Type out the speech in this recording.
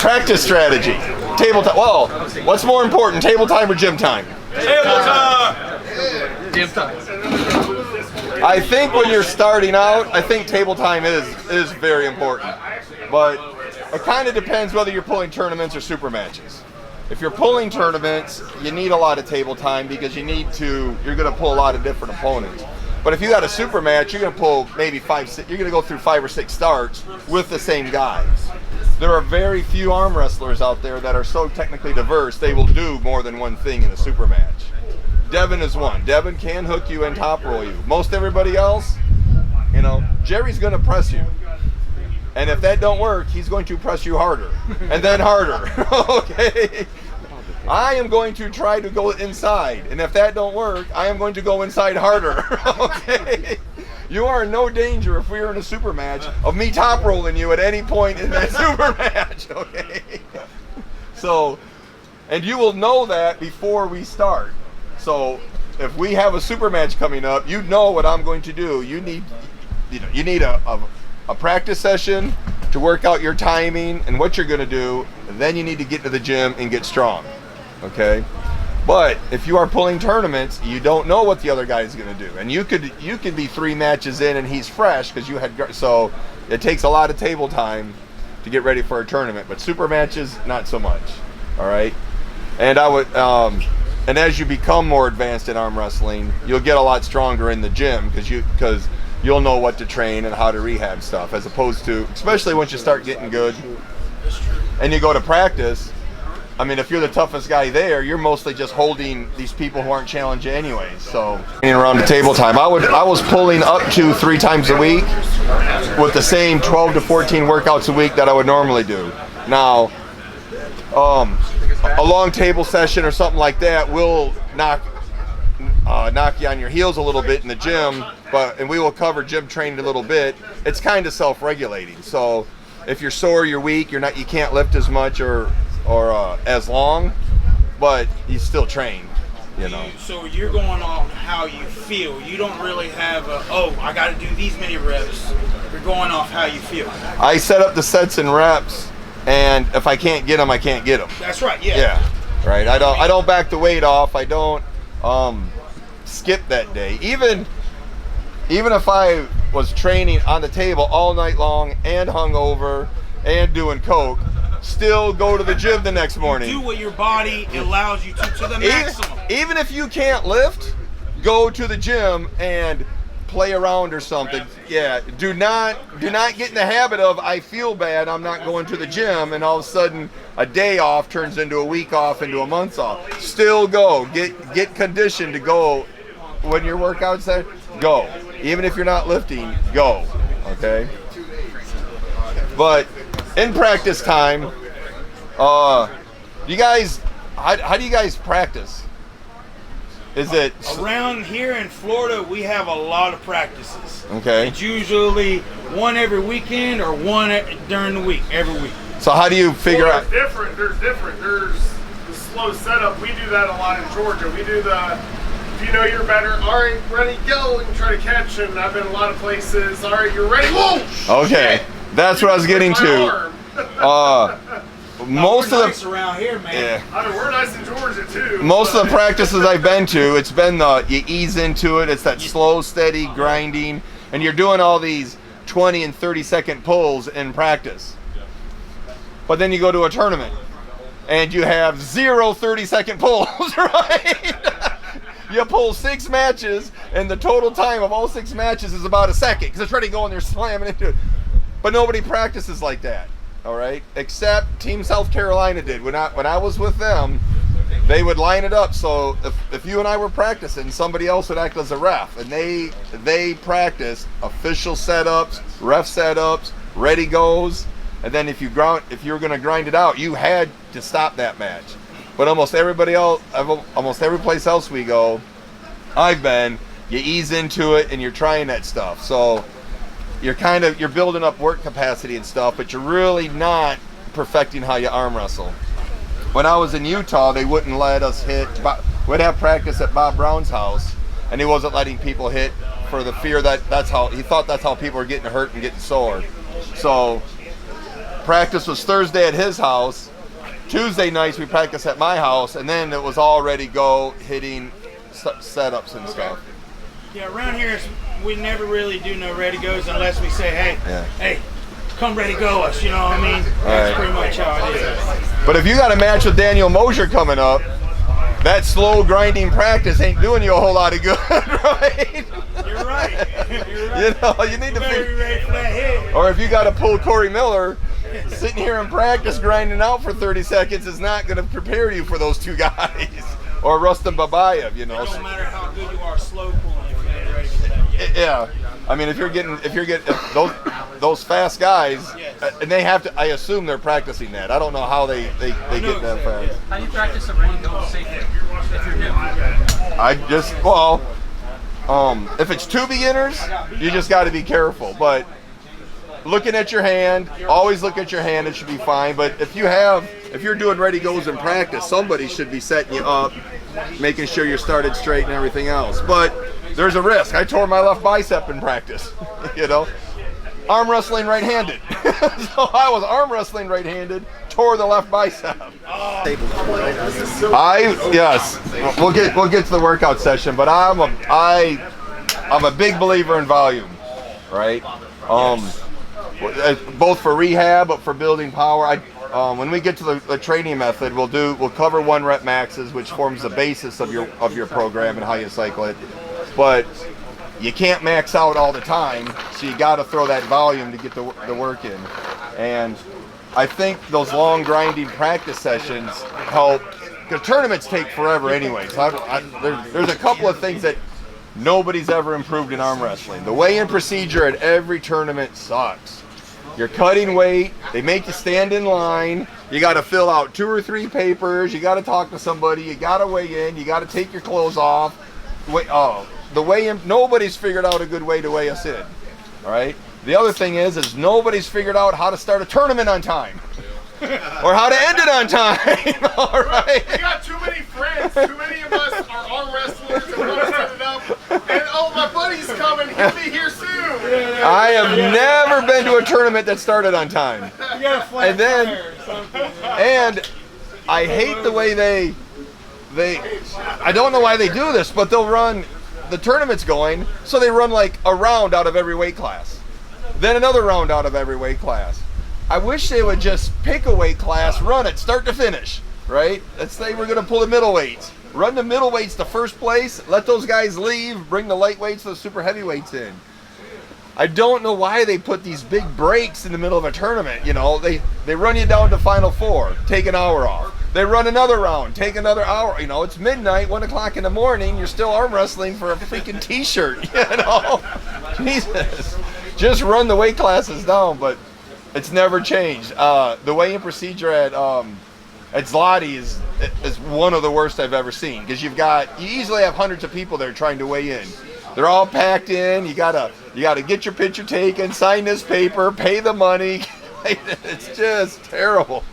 Practice strategy. Table time. Well, what's more important, table time or gym time? Table time. Gym time. I think when you're starting out, I think table time is very important. But it kind of depends whether you're pulling tournaments or super matches. If you're pulling tournaments, you need a lot of table time because you're going to pull a lot of different opponents. But if you got a super match, you're going to pull maybe you're going to go through 5 or 6 starts with the same guys. There are very few arm wrestlers out there that are so technically diverse, they will do more than one thing in a super match. Devin is one. Devin can hook you and top roll you. Most everybody else, Jerry's going to press you. And if that don't work, he's going to press you harder and then harder. Okay? I am going to try to go inside. And if that don't work, I am going to go inside harder. Okay? You are in no danger if we're in a super match of me top rolling you at any point in that super match. Okay? So, and you will know that before we start. So if we have a super match coming up, you know what I'm going to do. You need a practice session to work out your timing and what you're going to do. Then you need to get to the gym and get strong. Okay? But if you are pulling tournaments, you don't know what the other guy is going to do. And you could be 3 matches in and he's fresh because so it takes a lot of table time to get ready for a tournament. But super matches, not so much. All right? And I would and as you become more advanced in arm wrestling, you'll get a lot stronger in the gym because you'll know what to train and how to rehab stuff, as opposed to, especially once you start getting good and you go to practice. I mean, if you're the toughest guy there, you're mostly just holding these people who aren't challenging anyways. So around the table time, I was pulling up to 3 times a week with the same 12 to 14 workouts a week that I would normally do. Now, a long table session or something like that will knock you on your heels a little bit in the gym, and we will cover gym training a little bit. It's kind of self-regulating. So if you're sore, you're weak, you can't lift as much or as long, but you still train. So you're going on how you feel. You don't really have I got to do these many reps. You're going off how you feel. I set up the sets and reps, and if I can't get them, I can't get them. That's right. Yeah. Yeah. Right. I don't back the weight off. I don't skip that day. Even if I was training on the table all night long and hungover and doing coke, still go to the gym the next morning. Do what your body allows you to the maximum. Even if you can't lift, go to the gym and play around or something. Yeah, do not get in the habit of, I feel bad, I'm not going to the gym, and all of a sudden a day off turns into a week off, into a month off. Still go. Get conditioned to go when your workout's there. Go. Even if you're not lifting, go. Okay? But in practice time, you guys, how do you guys practice? Is it around here in Florida? We have a lot of practices. Okay. It's usually one every weekend or one during the week, every week. So how do you figure out? There's different. There's the slow setup. We do that a lot in Georgia. We do if you know you're better, all right, ready, go, and try to catch. And I've been a lot of places. All right, you're ready. Whoa! Okay, that's what I was getting to. Most of the around here, man. Yeah. I mean, we're nice in Georgia too. Most of the practices I've been to, it's been you ease into it. It's that slow, steady grinding, and you're doing all these 20 and 30-second pulls in practice. But then you go to a tournament, and you have 0 30-second pulls, right? You pull 6 matches, and the total time of all 6 matches is about a second, because it's ready to go and they're slamming into it. But nobody practices like that. All right, except Team South Carolina did. When I was with them, they would line it up. So if you and I were practicing, somebody else would act as a ref, and they practiced official setups, ref setups, ready goes, and then if you were going to grind it out, you had to stop that match. But almost every place else we go, I've been, you ease into it and you're trying that stuff. So you're building up work capacity and stuff, but you're really not perfecting how you arm wrestle. When I was in Utah, they wouldn't let us hit. We'd have practice at Bob Brown's house, and he wasn't letting people hit for the fear that he thought that's how people were getting hurt and getting sore. So practice was Thursday at his house. Tuesday nights we practice at my house, and then it was all ready go hitting setups and stuff. Yeah, around here we never really do no ready goes unless we say, hey, come ready go us. You know what I mean? That's pretty much how it is. But if you got a match with Daniel Mosier coming up, that slow grinding practice ain't doing you a whole lot of good, right? You're right. You're right. You know, you need to be ready for that hit. Or if you got to pull Corey Miller, sitting here in practice grinding out for 30 seconds is not going to prepare you for those two guys. Or Rustam Babayev, you know. It don't matter how good you are slow pulling if you're not ready for that yet. Yeah. I mean, if you're getting those fast guys, and they have to, I assume they're practicing that. I don't know how they get that fast. How do you practice a ready go safely if you're new? I just, if it's two beginners, you just got to be careful. But looking at your hand, always look at your hand, it should be fine. But if you're doing ready goes in practice, somebody should be setting you up, making sure you're started straight and everything else. But there's a risk. I tore my left bicep in practice, you know. Arm wrestling right-handed. So I was arm wrestling right-handed, tore the left bicep. Yes, we'll get to the workout session, but I'm a big believer in volume, right? Both for rehab, but for building power. When we get to the training method, we'll cover 1 rep maxes, which forms the basis of your program and how you cycle it. But you can't max out all the time, so you got to throw that volume to get the work in. And I think those long grinding practice sessions help, because tournaments take forever anyway. So there's a couple of things that nobody's ever improved in arm wrestling. The weigh-in procedure at every tournament sucks. You're cutting weight, they make you stand in line, you got to fill out 2 or 3 papers, you got to talk to somebody, you got to weigh in, you got to take your clothes off. The weigh-in, nobody's figured out a good way to weigh us in, all right? The other thing is nobody's figured out how to start a tournament on time. Or how to end it on time, all right? We got too many friends, too many of us are arm wrestlers and want to set it up. And my buddy's coming, he'll be here soon. I have never been to a tournament that started on time. You got a flat tire or something. And I hate the way they I don't know why they do this, but they'll run, the tournament's going, so they run like a round out of every weight class. Then another round out of every weight class. I wish they would just pick a weight class, run it, start to finish, right? Let's say we're going to pull the middleweights. Run the middleweights to first place, let those guys leave, bring the lightweights, the super heavyweights in. I don't know why they put these big breaks in the middle of a tournament. You know, they run you down to Final 4, take an hour off. They run another round, take another hour. You know, it's midnight, 1 o'clock in the morning, you're still arm wrestling for a freaking t-shirt, you know? Jesus. Just run the weight classes down, but it's never changed. The weigh-in procedure at Zloty is one of the worst I've ever seen, because you easily have hundreds of people there trying to weigh in. They're all packed in. You gotta get your picture taken, sign this paper, pay the money. It's just terrible.